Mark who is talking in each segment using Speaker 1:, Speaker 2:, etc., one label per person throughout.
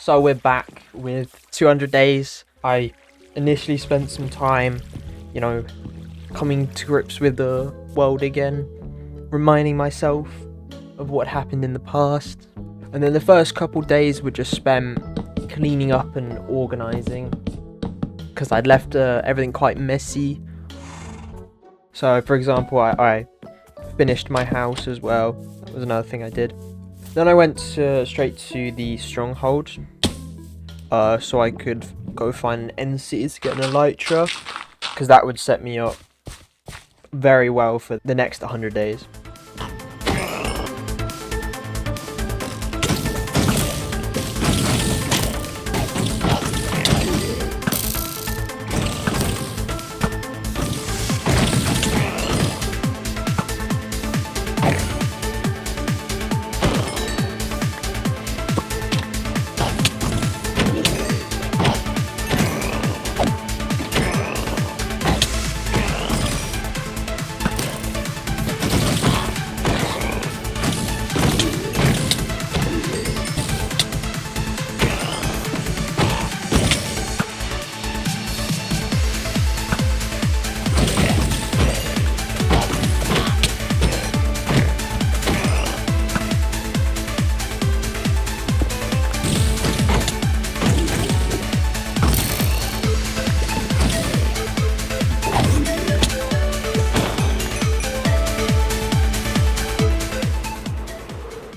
Speaker 1: So we're back with 200 days. I initially spent some time, coming to grips with the world again, reminding myself of what happened in the past. And then the first couple days were just spent cleaning up and organising, because I'd left everything quite messy. So, for example, I finished my house as well. That was another thing I did. Then I went straight to the stronghold, so I could go find an NC to get an elytra, because that would set me up very well for the next 100 days.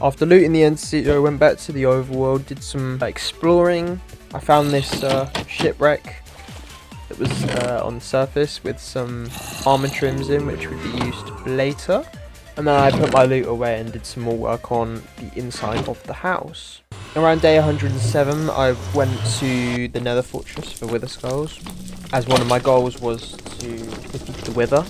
Speaker 1: After looting the NC, I went back to the overworld, did some exploring. I found this shipwreck that was on the surface with some armor trims in, which would be used later. And then I put my loot away and did some more work on the inside of the house. Around day 107, I went to the Nether Fortress for Wither Skulls, as one of my goals was to defeat the Wither.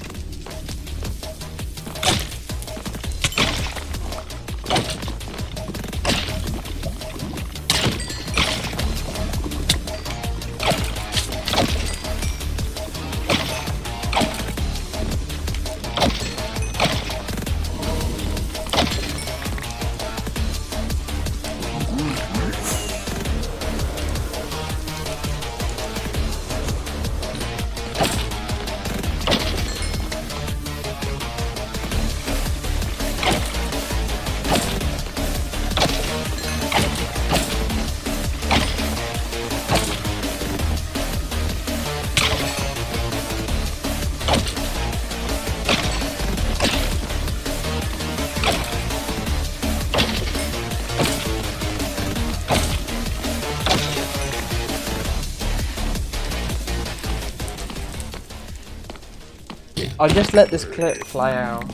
Speaker 1: I'll just let this clip play out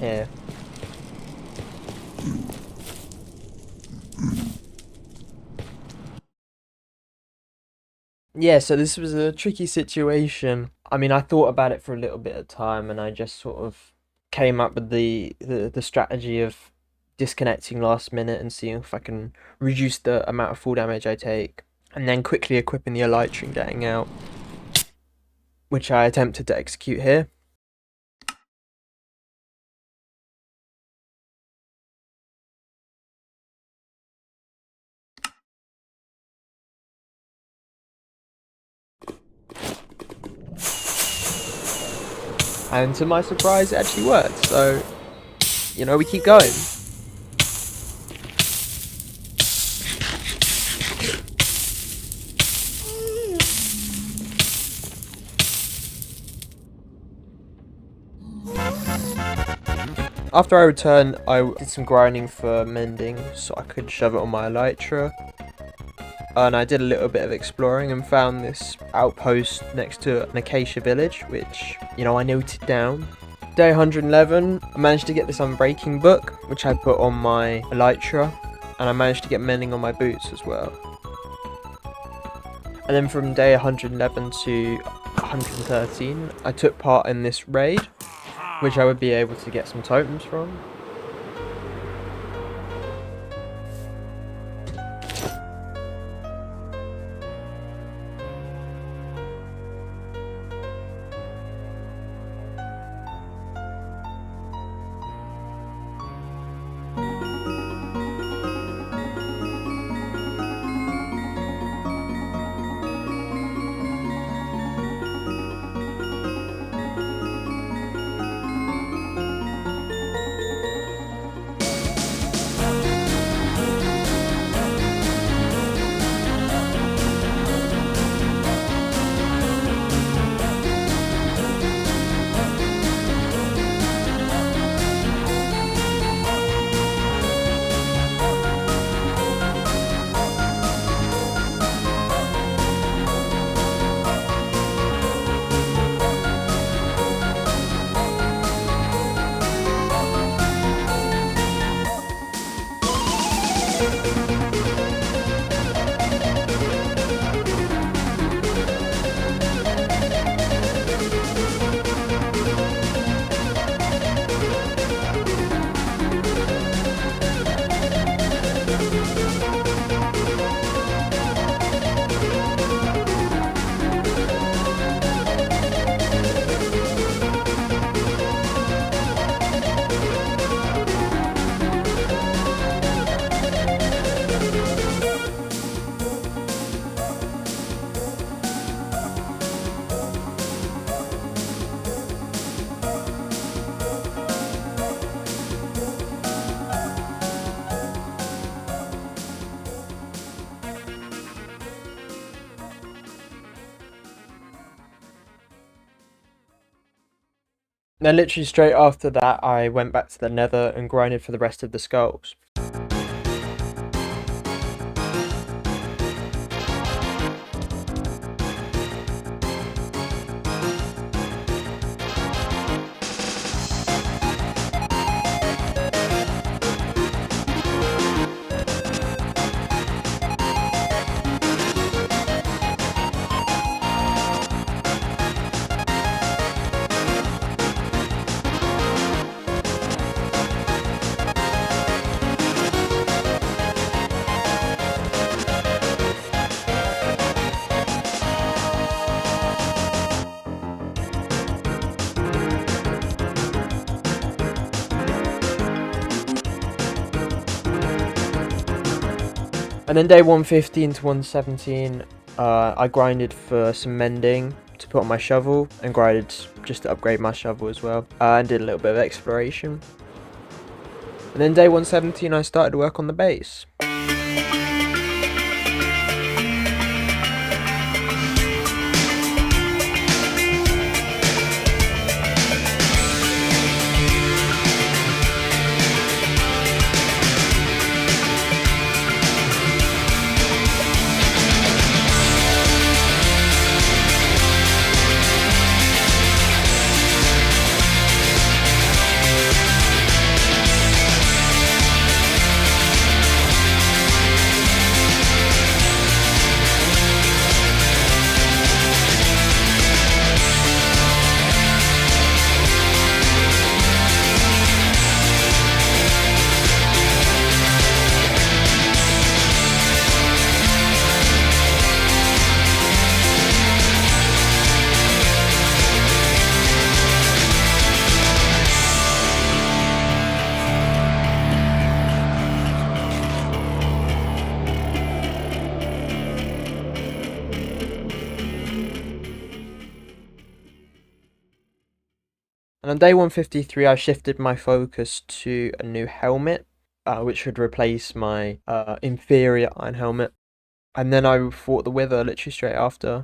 Speaker 1: here. Yeah, so this was a tricky situation. I mean, I thought about it for a little bit of time, and I just sort of came up with the strategy of disconnecting last minute and seeing if I can reduce the amount of fall damage I take, and then quickly equipping the elytra and getting out, which I attempted to execute here. And to my surprise, it actually worked. So, we keep going. After I returned, I did some grinding for mending so I could shove it on my elytra. And I did a little bit of exploring and found this outpost next to an acacia village, which, I noted down. Day 111, I managed to get this unbreaking book, which I put on my elytra, and I managed to get mending on my boots as well. And then from day 111 to 113, I took part in this raid, which I would be able to get some totems from. Then literally straight after that, I went back to the nether and grinded for the rest of the skulls. And then day 115 to 117, I grinded for some mending to put on my shovel, and grinded just to upgrade my shovel as well, and did a little bit of exploration. And then day 117, I started work on the base. And on day 153, I shifted my focus to a new helmet, which would replace my inferior iron helmet. And then I fought the Wither literally straight after.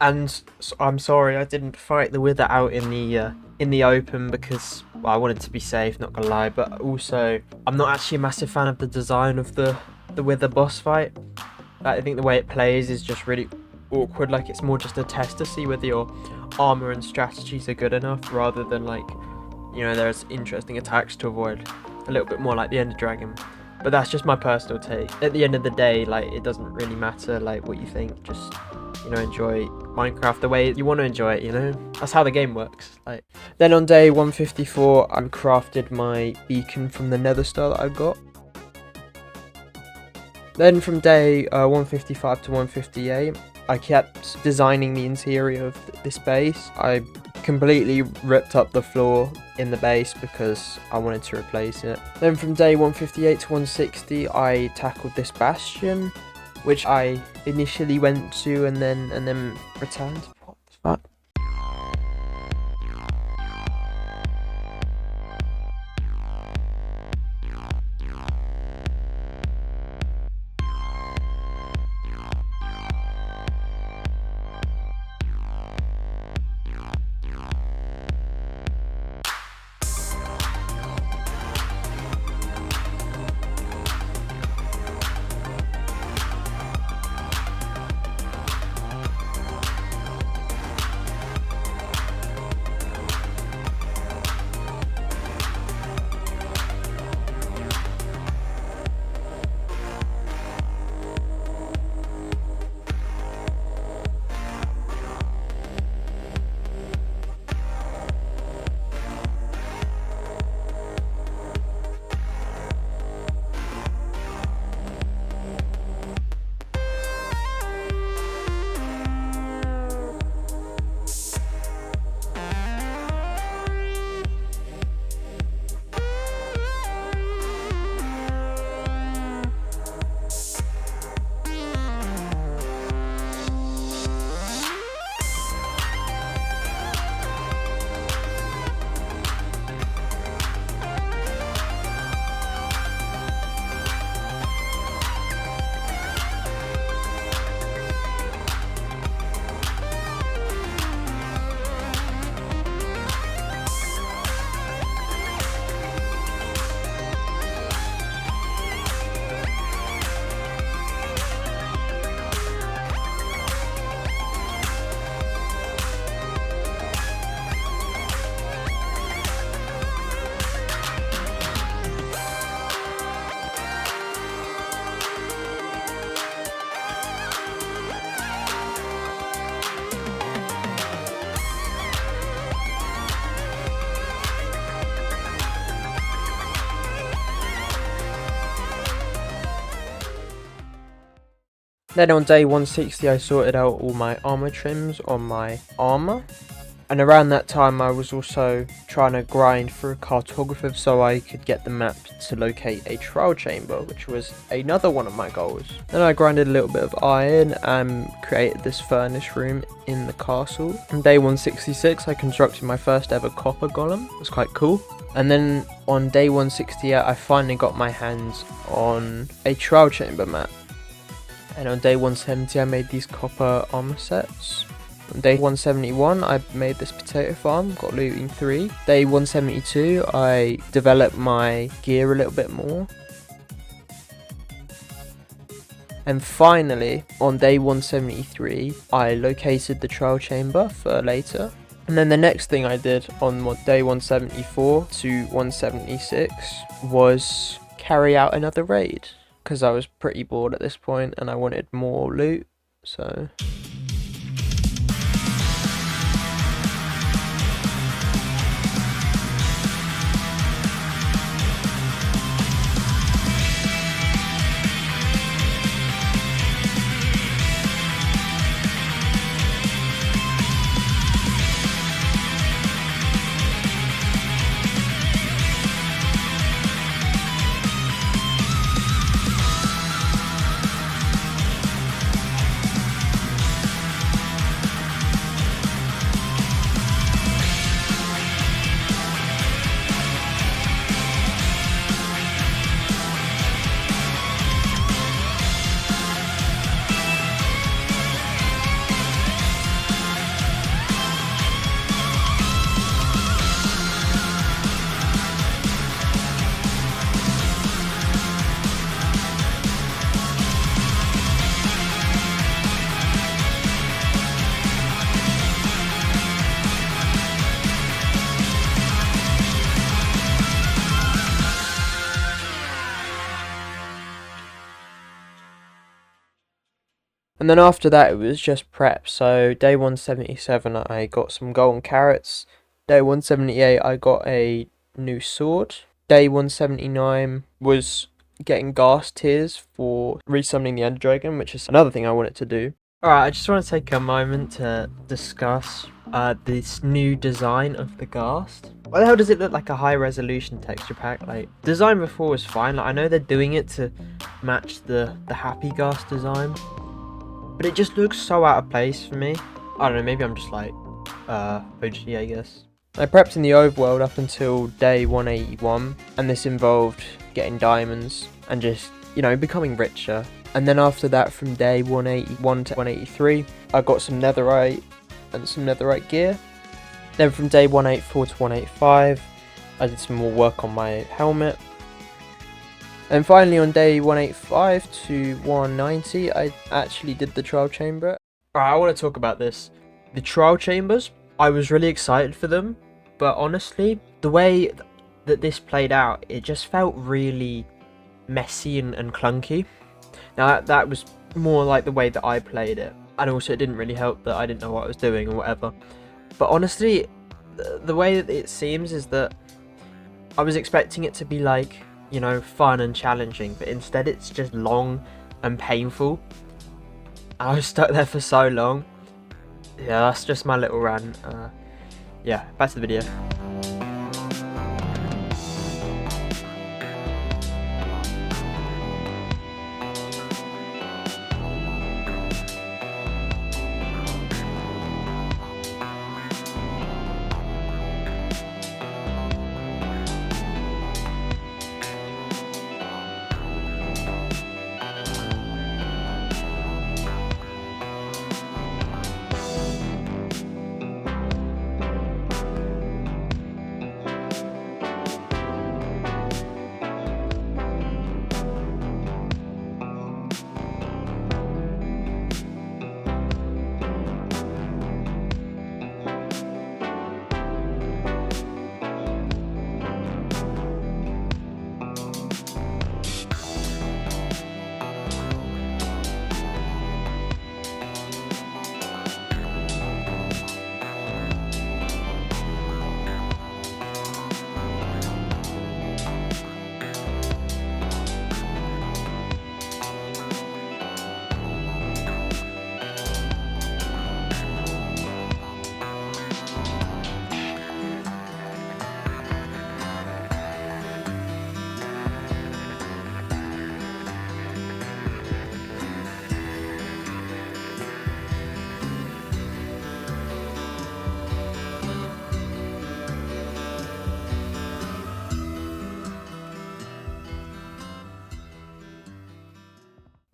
Speaker 1: And I'm sorry I didn't fight the Wither out in the open because, well, I wanted to be safe, not gonna lie. But also, I'm not actually a massive fan of the design of the Wither boss fight. I think the way it plays is just really awkward. Like, it's more just a test to see whether your armor and strategies are good enough, rather than, like, you know, there's interesting attacks to avoid. A little bit more like the Ender Dragon. But that's just my personal take. At the end of the day, like, it doesn't really matter like what you think. Just, you know, enjoy Minecraft the way you want to enjoy it, you know? That's how the game works. Like, then on day 154, I crafted my beacon from the nether star that I got. Then from day 155 to 158, I kept designing the interior of this base. I completely ripped up the floor in the base because I wanted to replace it. Then from day 158 to 160, I tackled this bastion, which I initially went to and then returned. What the fuck? Then on day 160 I sorted out all my armor trims on my armor. And around that time I was also trying to grind for a cartographer so I could get the map to locate a trial chamber, which was another one of my goals. Then I grinded a little bit of iron and created this furnace room in the castle. On day 166 I constructed my first ever copper golem. It was quite cool. And then on day 168 I finally got my hands on a trial chamber map. And on day 170 I made these copper armor sets. On day 171 I made this potato farm, got looting 3. Day 172 I developed my gear a little bit more. And finally on day 173 I located the trial chamber for later. And then the next thing I did on day 174 to 176 was carry out another raid, because I was pretty bored at this point and I wanted more loot, so... And then after that it was just prep. So day 177 I got some golden carrots. Day 178 I got a new sword. Day 179 was getting gas tears for resummoning the Ender Dragon, which is another thing I wanted to do. Alright, I just want to take a moment to discuss this new design of the ghast. Why the hell does it look like a high resolution texture pack? Like, design before was fine. Like, I know they're doing it to match the happy ghast design, but it just looks so out of place for me. I don't know, maybe I'm just like, OG, I guess. I prepped in the overworld up until day 181, and this involved getting diamonds and just, you know, becoming richer. And then after that, from day 181 to 183, I got some netherite and some netherite gear. Then from day 184 to 185, I did some more work on my helmet. And finally on day 185 to 190, I actually did the trial chamber. Alright, I want to talk about this. The trial chambers, I was really excited for them, but honestly, the way that this played out, it just felt really messy and clunky. Now that was more like the way that I played it, and also it didn't really help that I didn't know what I was doing or whatever. But honestly, the way that it seems is that I was expecting it to be like, you know, fun and challenging, but instead it's just long and painful. I was stuck there for so long. Yeah, that's just my little rant. Yeah, back to the video.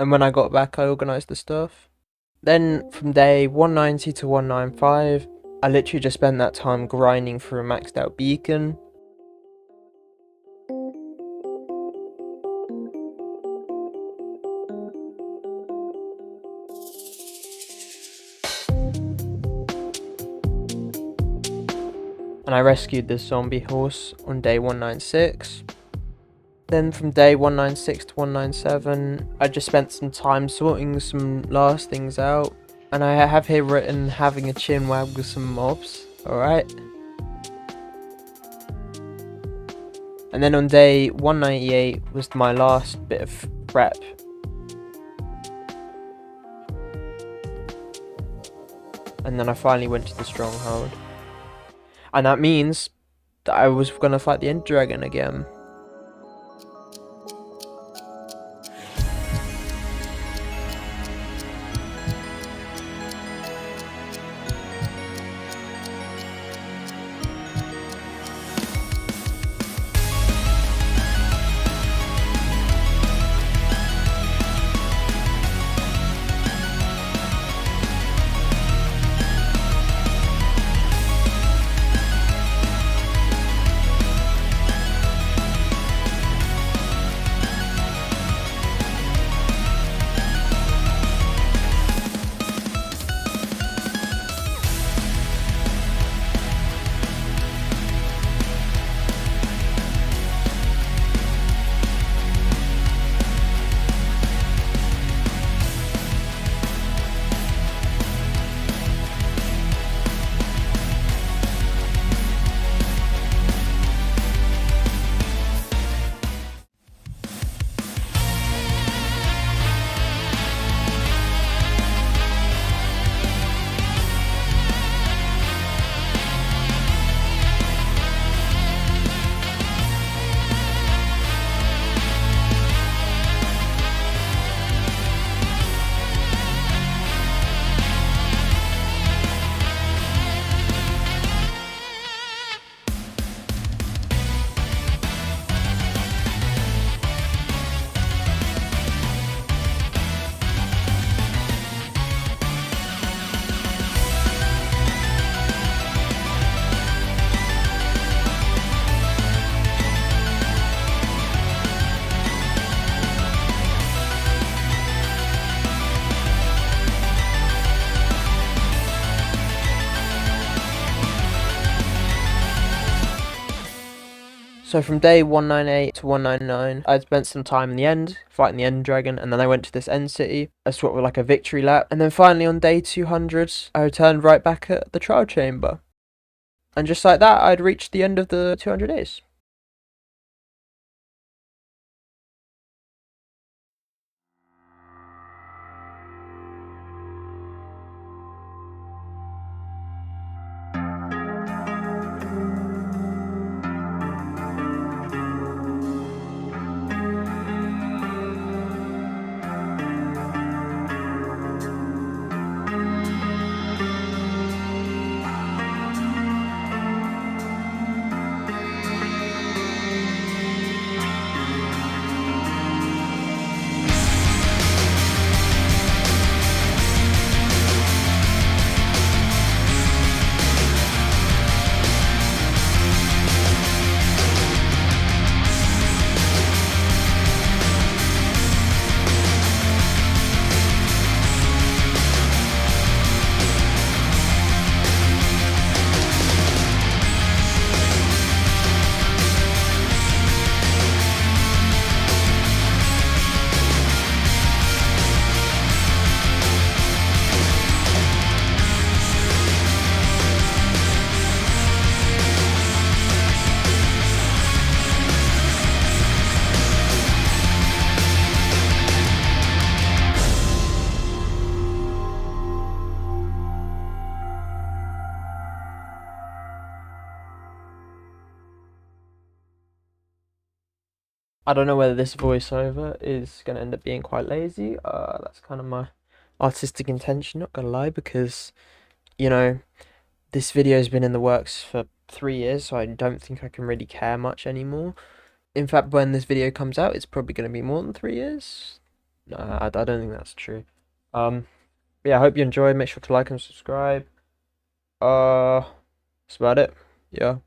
Speaker 1: And when I got back, I organised the stuff. Then from day 190 to 195, I literally just spent that time grinding for a maxed out beacon. And I rescued this zombie horse on day 196. Then from day 196 to 197, I just spent some time sorting some last things out. And I have here written having a chin wag with some mobs, alright? And then on day 198 was my last bit of prep. And then I finally went to the stronghold. And that means that I was gonna fight the End Dragon again. So from day 198 to 199, I'd spent some time in the end, fighting the End Dragon, and then I went to this end city, as sort of like a victory lap. And then finally on day 200, I returned right back at the trial chamber. And just like that, I'd reached the end of the 200 days. I don't know whether this voiceover is going to end up being quite lazy. That's kind of my artistic intention, not gonna lie, because, you know, this video has been in the works for 3 years, so I don't think I can really care much anymore. In fact, when this video comes out, it's probably going to be more than 3 years. No, I don't think that's true. Um, yeah, I hope you enjoyed. Make sure to like and subscribe. That's about it. Yeah.